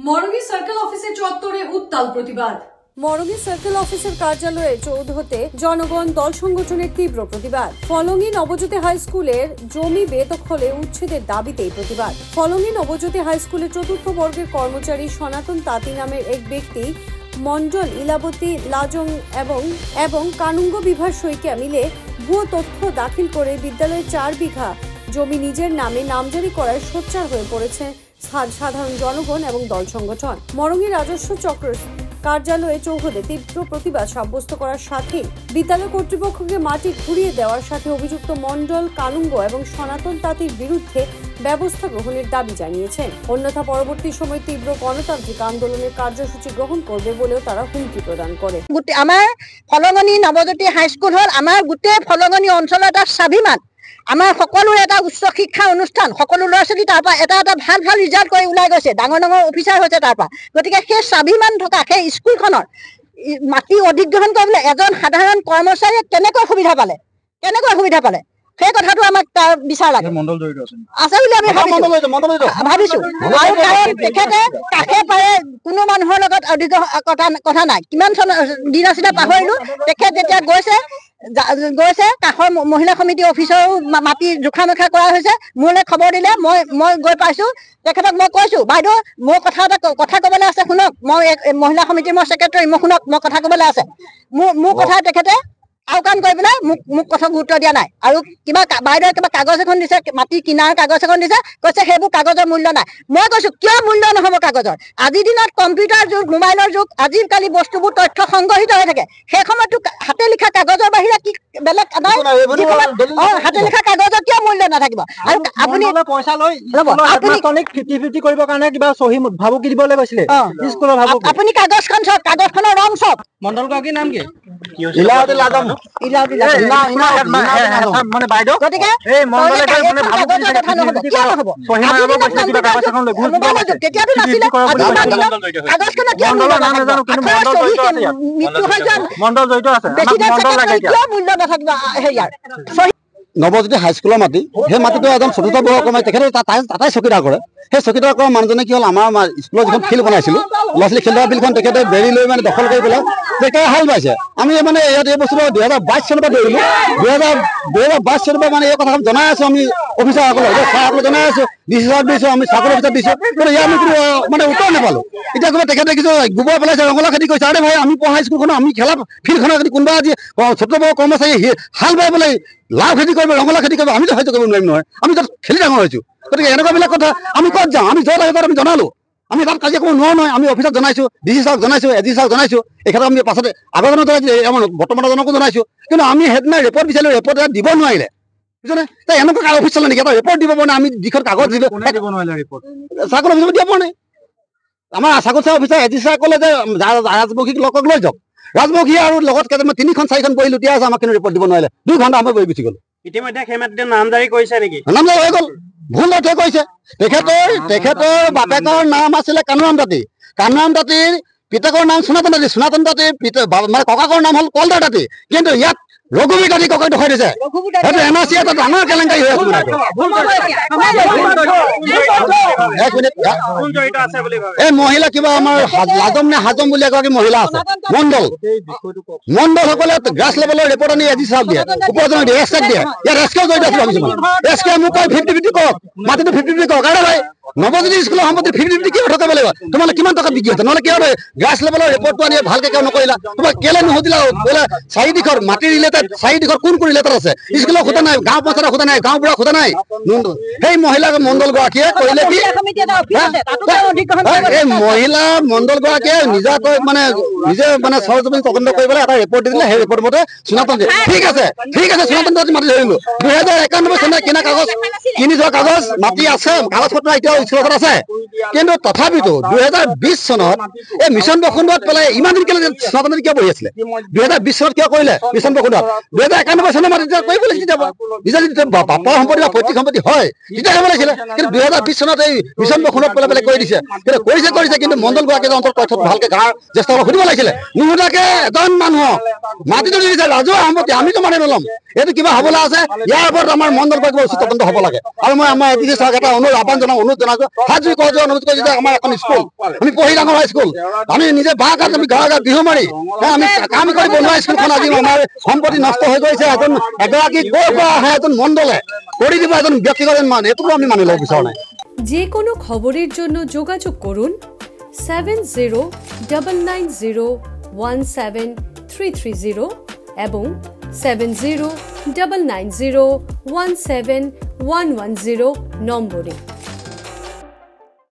মরঙ্গী circle অফিসের চত্বরে উত্তাল প্রতিবাদ। মরঙ্গী সার্কেল অফিসের কার্যালয়ে চৌধ হতে জনগণ দল সংগঠনের তীব্র প্রতিবাদ। ফলঙ্গী নবজ্যোতি হাই স্কুলের জমি বেদখলে উচ্ছেদের দাবিতে প্রতিবাদ। ফলঙ্গী নবজ্যোতি হাই স্কুলের চতুর্থ বর্গের কর্মচারী সনাতন তাঁতি নামের এক ব্যক্তি মন্ডল ইলাবতী লাজং এবং কানুঙ্গ বিভার সইকে মিলে ভুয়ো তথ্য দাখিল করে বিদ্যালয়ের 4 বিঘা জমি নিজের নামে নামজারি করায় সোচ্চার হয়ে পড়েছে সাধারণ জনগণ এবং দল সংগঠন। মরঙ্গী রাজস্ব চক্র কার্যালয়ে চৌহদে তীব্র প্রতিবাদ সাব্যস্ত করার সাথে বিদ্যালয় কর্তৃপক্ষকে মাটি ঘুরিয়ে দেওয়ার সাথে অভিযুক্ত মন্ডল কানুঙ্গ এবং সনাতন তাঁতির বিরুদ্ধে ব্যবস্থা গ্রহণের দাবি জানিয়েছেন। অন্যথা পরবর্তী সময় তীব্র গণতান্ত্রিক আন্দোলনের কার্যসূচি গ্রহণ করবে বলেও তারা হুমকি প্রদান করে। আমার ফলঙ্গী নবজ্যোতি হাইস্কুল হল আমার গোটেই ফলঙ্গী অঞ্চলৰ এটা স্বাভিমান। আমাৰ সকলোৰে এটা উচ্চ শিক্ষা অনুষ্ঠান, সকলো ল'ৰা ছোৱালী তাৰ পৰা এটা ভাল ভাল ৰিজাল্ট কৰি ওলাই গৈছে, ডাঙৰ ডাঙৰ অফিচাৰ হৈছে তাৰ পৰা। গতিকে সেই স্বাভিমান থকা সেই স্কুলখনৰ মাটি অধিগ্ৰহণ কৰিবলৈ এজন সাধাৰণ কৰ্মচাৰীয়ে কেনেকৈ সুবিধা পালে সেই কথাটো আমাক তাৰ বিচাৰ লাগে আছে বুলি আমি ভাবিছো। আৰু তেখেতে কাষে পাৰে কোনো মানুহৰ লগত কথা নাই। কিমান দিন আছিলে পাহৰিলো। তেখেত যেতিয়া গৈছে কাষৰ মহিলা সমিতি অফিচৰ মাটি জোখা মেখা কৰা হৈছে, মোলৈ খবৰ দিলে। মই গৈ পাইছো, তেখেতক মই কৈছো, বাইদেউ মোৰ কথা ক'বলৈ আছে, শুনক। মই মহিলা সমিতিৰ মই ছেক্ৰেটাৰী, মই শুনক, মই কথা ক'বলৈ আছে। মোৰ কথা তেখেতে আওকাণ কৰি পেলাই মোক কথা গুৰুত্ব দিয়া নাই। আৰু বাইদেৱে কিবা কাগজ এখন দিছে, মাটি কিনাৰ কাগজ এখন দিছে, কৈছে সেইবোৰ কাগজৰ মূল্য নাই। মই কৈছো কিয় মূল্য নহ'ব কাগজৰ? আজিৰ দিনত কম্পিউটাৰ যুগ, মোবাইলৰ যুগ, আজিকালি বস্তুবোৰ তথ্য সংগ্ৰহিত হৈ থাকে। সেই সময়তো হাতে লিখা কাগজৰ বাহিৰে কি বেলেগ নাই? হাতে লিখা কাগজৰ কিয় মূল্য নাথাকিব? আৰু আপুনি পইচা লৈ কৰিবৰ কাৰণে কিবা চহী ভাবুকি দিবলৈ গৈছিলে স্কুলৰ ভাবুকি। আপুনি কাগজখন চাওক, কাগজখনৰ ৰং চাওক। মণ্ডল গৰাকীৰ নাম কি? নবজ্যোতি হাইস্কুলৰ মাটি, সেই মাটিটো এজন চতুৰ্থ বৰ্গৰ কৰ্মী, তেখেতে তাতে চকীদাৰ কৰে। সেই চকীদাৰ কৰা মানুহজনে কি হ'ল, আমাৰ স্কুলৰ যিখন ফিল্ড বনাইছিলো, ল'ৰা ছোৱালী খেল ফিল্ডখন তেখেতে বেৰি লৈ দখল কৰি পেলাই তেখেতে হাল বাইছে। আমি ইয়াত এই বস্তুটো 2022 চনৰ পৰা ধৰিলো। 2022 চনৰ পৰা এই কথা জনাই আছো আমি অফিচাৰসকলক, ছাৰসকলক জনাই আছো, ডিচি ছাৰক দিছো, আমি চাকৰি অফিচাৰ দিছো, কিন্তু ইয়াৰ আমি কোনো উত্তৰ নাপালো। এতিয়া গৈ তেখেতে কিছু গোবৰ পেলাইছে, ৰঙালাও খেতি কৰিছে। আৰে ভাই, আমি পঢ়া স্কুলখনৰ, আমি খেলা ফিল্ডখনৰ যদি কোনোবা আজি চতুৰ্থ বৰ্গৰ কৰ্মচাৰী হাল বাই পেলাই লাও খেতি কৰিব, ৰঙালাও খেতি কৰিব, আমিতো হয়তো কৰিব নোৱাৰিম নহয়। আমি তাত খেলি ডাঙৰ হৈছো। গতিকে এনেকুৱা বিলাক কথা আমি ক'ত যাওঁ? আমি য'ত আমি জনালো, আমি তাত কাজিয়া কৰিব নোৱাৰো নহয়। আমি অফিচত জনাইছো, ডিচি ছাৰক জনাইছো, এডি ছাৰক জনাইছো। এই ক্ষেত্ৰত আমি পাছতে আবেদনত আমাৰ বৰ্তমানজনকো জনাইছো, কিন্তু আমি সেইদিনা ৰিপৰ্ট বিচাৰিলো, ৰিপৰ্ট এটা দিব নোৱাৰিলে। বুজিছনে? এনেকুৱা অফিচ চলে নেকি? এটা ৰিপৰ্ট দিব পৰা নাই। আমি যিখন কাগজ দিলো চাৰ্কল অফিচত দিব পৰা নাই। আমাৰ চাৰ্কল অফিচাৰ এডি ছাৰ ক'লে যে ৰাজবংশীক লগক লৈ যাওক। ৰাজবংশী আৰু লগত 3-4খন বহি লুটিয়াই আছে, আমাক কিন্তু ৰিপৰ্ট দিব নোৱাৰিলে। 2 ঘণ্টা আমি বহি গুচি গলো। ইতিমধ্যে সেই মাটিতে নামজাৰি কৰিছে নেকি? নামজাৰি হৈ গ'ল, ভুল তথ্য কৰিছে। তেখেতৰ বাপেকৰ নাম আছিলে কানুৰাম তাঁতী। কানুৰাম তাঁতীৰ পিতেকৰ নাম সনাতন তাঁতী। সনাতন তাঁতীৰ মানে ককাকৰ নাম হ'ল কলদাৰ তাঁতী। কিন্তু ইয়াত ৰঘুবীৰ তাঁতী ককাই দেখুৱাই দিছে। সেইটো NRC এটা ডাঙৰ কেলেংকাৰী হৈ আছে। এই মহিলা কিবা আমাৰ লাজম নে হাজম বুলি এগৰাকী মহিলা আছে, মণ্ডলসকলে গ্ৰাছ লেভেলৰ ৰিপৰ্ট আনি এডি ছাৰক দিয়ে, উপজনক দিয়ে, এছকেক দিয়ে। ইয়াত এছকেও জড়িত আছে ভাবিছো। এছকে মোক কয় 50-50 কৰক, মাটিটো 50-50 কৰক। আৰে ভাই, নৱজ্যোতি স্কুলৰ সম্পত্তি 50-50 কিয় কৰিব লাগিব? তোমালোকে কিমান টকা বিক্ৰী হৈছে? নহ'লে কিয় গ্ৰাছ লেভেলৰ ৰিপৰ্টটো আনি ভালকে কিয় নকৰিলা? তোমাক কেলে নুসুধিলা? বোলে 4 দিশৰ মাটি ৰিলেটেড, 4 দিশৰ কোন ৰিলেটেড আছে? স্কুলৰ সোধা নাই, গাঁও পঞ্চায়তৰ সোধা নাই, গাঁওবুঢ়াক সোধা নাই। সেই মহিলা মণ্ডল গৰাকীয়ে কৰিলে কি? এই মহিলা মণ্ডল গৰাকীয়ে নিজে সৰজমিন তদন্ত কৰি পেলাই এটা ৰিপৰ্ট দি দিলে। সেই ৰিপৰ্ট মতে সনাতন ঠিক আছে, সনাতন তাঁতী মাটি ধৰিলো। 2091 চনত কিনা কাগজ, কিনি যোৱা কাগজ মাটি আছে, কাগজ পত্ৰ এতিয়াও স্কুলত আছে। কিন্তু তথাপিতো 2020 চনত এই মিছন বসুন্ধৰাত পেলাই ইমান দিন কেলে সনাতন কিয় বহি আছিলে? 2020 চনত কিয় কৰিলে মিছন বসুন্ধৰাত? 2091 চনৰ মাটি কৰিব লাগিছিল যেতিয়া বাপৰ সম্পত্তি বা পৈতৃক সম্পত্তি হয় তেতিয়া কৰিব লাগিছিলে কিন্তু 2020 চনত এই মিছন বখুনত পেলাই পেলাই কৰি দিছে কিন্তু কৰিছে কিন্তু মণ্ডল গৰাকীয়ে অন্তত তথ্যত ভালকে গাঁৱৰ জ্যেষ্ঠসকলক সুধিব লাগিছিলে নুসুধাকে এজন মানুহক মাটিটো দি দিছে ৰাজহুৱা সম্পত্তি আমিতো মানি নল'ম এইটো কিবা হ'বলৈ আছে ইয়াৰ ওপৰত আমাৰ মণ্ডল গৰাকী উচিত তদন্ত হ'ব লাগে আৰু মই আমাৰ এডিচি ছাৰক এটা আহ্বান জনাইছো হাত জুই অনুৰোধ কৰিছো যে আমাৰ এখন স্কুল আমি পঢ়ি ডাঙৰ স্কুল আমি নিজে বাঁহ কাঠ আমি গাঁৱে গাঁৱে বিহু মাৰি আমি কাম কৰি বনোৱা স্কুলখন আজি আমাৰ সম্পত্তি নষ্ট হৈ গৈছে এগৰাকী ক'ৰ পৰা আহে এজন মণ্ডলে কৰি দিব এজন ব্যক্তিগত মান এইটোও আমি মানি ল'ব বিচৰা নাই যে কোনো খবৰেৰ জন্য যোগাযোগ কৰুন 7099017330 এবং 7099017110 নম্বৰে।